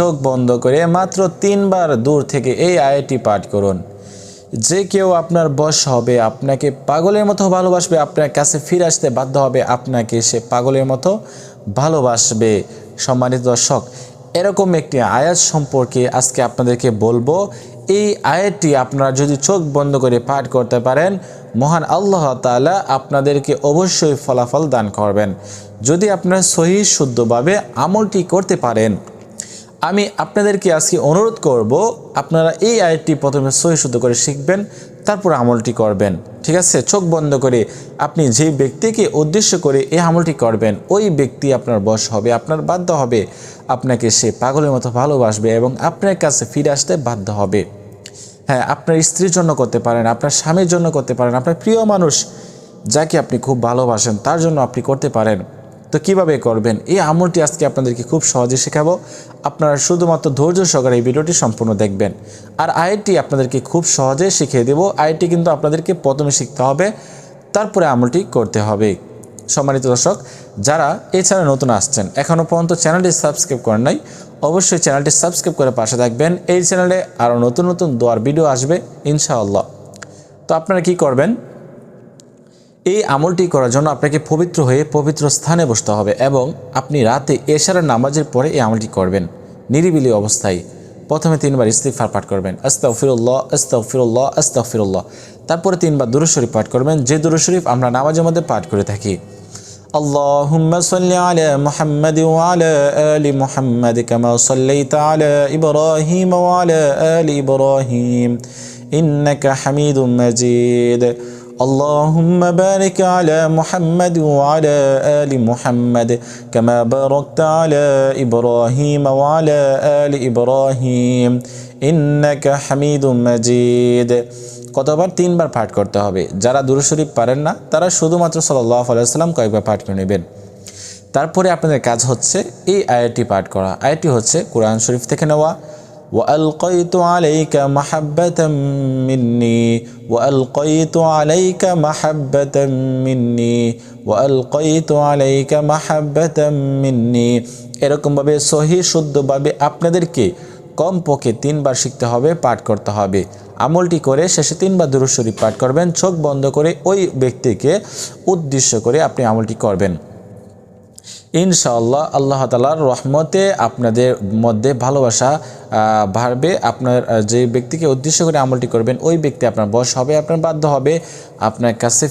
চোখ বন্ধ করে মাত্র 3 বার দূর থেকে এই আয়াতটি পাঠ করুন। যে কেউ আপনার বশ হবে, আপনাকে পাগলের মতো ভালোবাসবে, আপনার কাছে ফিরে আসতে বাধ্য হবে, আপনাকে সে পাগলের মতো ভালোবাসবে। সম্মানিত দর্শক, এরকম একটি আয়াত সম্পর্কে আজকে আপনাদেরকে বলবো। এই আয়াতটি আপনারা যদি চোখ বন্ধ করে পাঠ করতে পারেন, মহান আল্লাহ তাআলা আপনাদেরকে অবশ্যই ফলাফল দান করবেন। যদি আপনারা সহি শুদ্ধভাবে আমলটি করতে পারেন, আমি আপনাদেরকে আজকে অনুরোধ করব আপনারা এই আয়াতটি প্রথমে সহি শুদ্ধ করে শিখবেন, তারপর আমলটি করবেন। ঠিক আছে? চোখ বন্ধ করে আপনি যে ব্যক্তিকে উদ্দেশ্য করে এই আমলটি করবেন, ওই ব্যক্তি আপনার বশ হবে, আপনার বাধ্য হবে, আপনাকে সে পাগলের মতো ভালোবাসবে এবং আপনার কাছে ফিরে আসতে বাধ্য হবে। হ্যাঁ, আপনার স্ত্রীর জন্য করতে পারেন, আপনার স্বামীর জন্য করতে পারেন, আপনার প্রিয় মানুষ যাকে আপনি খুব ভালোবাসেন তার জন্য আপনি করতে পারেন। তো কিভাবে করবেন এই আমলটি আজকে আপনাদেরকে খুব সহজে শেখাবো। আপনারা শুধুমাত্র ধৈর্য সহকারে এই ভিডিওটি সম্পূর্ণ দেখবেন। আর আয়াতটি আপনাদেরকে খুব সহজে শিখিয়ে দেব। আয়াতটি কিন্তু আপনাদেরকে প্রথমে শিখতে হবে, তারপরে আমলটি করতে হবে। সম্মানিত দর্শক, যারা এই চ্যানেলে নতুন আসছেন, এখনও পর্যন্ত চ্যানেলটি সাবস্ক্রাইব করেন নাই, অবশ্যই চ্যানেলটি সাবস্ক্রাইব করে পাশে থাকবেন। এই চ্যানেলে আরও নতুন নতুন দোয়ার ভিডিও আসবে ইনশাআল্লাহ। তো আপনারা কি করবেন, এই আমলটি করার জন্য আপনাকে পবিত্র হয়ে পবিত্র স্থানে বসতে হবে এবং আপনি রাতে এশারের নামাজের পরে এই আমলটি করবেন নিরিবিলি অবস্থায়। প্রথমে 3 বার ইস্তিগফার পাঠ করবেন, আস্তাগফিরুল্লাহ আস্তাগফিরুল্লাহ আস্তাগফিরুল্লাহ। তারপরে 3 বার দুরূদ শরীফ পাঠ করবেন, যে দুরূদ শরীফ আমরা নামাজের মধ্যে পাঠ করে থাকি। আল্লাহুম্মা সাল্লি আলা মুহাম্মাদ ওয়া আলা আলি মুহাম্মাদ কামা সাল্লাইতা আলা ইব্রাহিম ওয়া আলা আলি ইব্রাহিম ইন্নাকা হামিদুম মাজিদ। اللهم بارك على محمد وعلى آل محمد كما باركت على إبراهيم وعلى آل إبراهيم إنك حميد مجيد। কতবার? 3 বার পাঠ করতে হবে। যারা দুরূদ শরীফ পারেন না তারা শুধুমাত্র সাল্লাল্লাহু আলাইহি ওয়াসাল্লাম কয়েকবার পাঠ করে নেবেন। তারপরে আপনাদের কাজ হচ্ছে এই আয়াতটি পাঠ করা। আয়াতটি হচ্ছে কোরআন শরীফ থেকে নেওয়া। وألقيت عليك محبة مني وألقيت عليك محبة مني وألقيت عليك محبة مني। এরকমভাবে সহি শুদ্ধভাবে আপনাদেরকে কমপক্ষে 3 বার শিখতে হবে, পাঠ করতে হবে। আমলটি করে শেষে 3 বার দুরূদ শরীফ পাঠ করবেন। চোখ বন্ধ করে ওই ব্যক্তিকে উদ্দেশ্য করে আপনি আমলটি করবেন। ইনশাআল্লাহ আল্লাহ তাআলার রহমতে আপনাদের মধ্যে ভালোবাসা বাড়বে। আপনার যে ব্যক্তিকে উদ্দেশ্য করে আমলটি করবেন ওই ব্যক্তি আপনার বশ হবে, আপনার বাধ্য হবে আপনার কাছে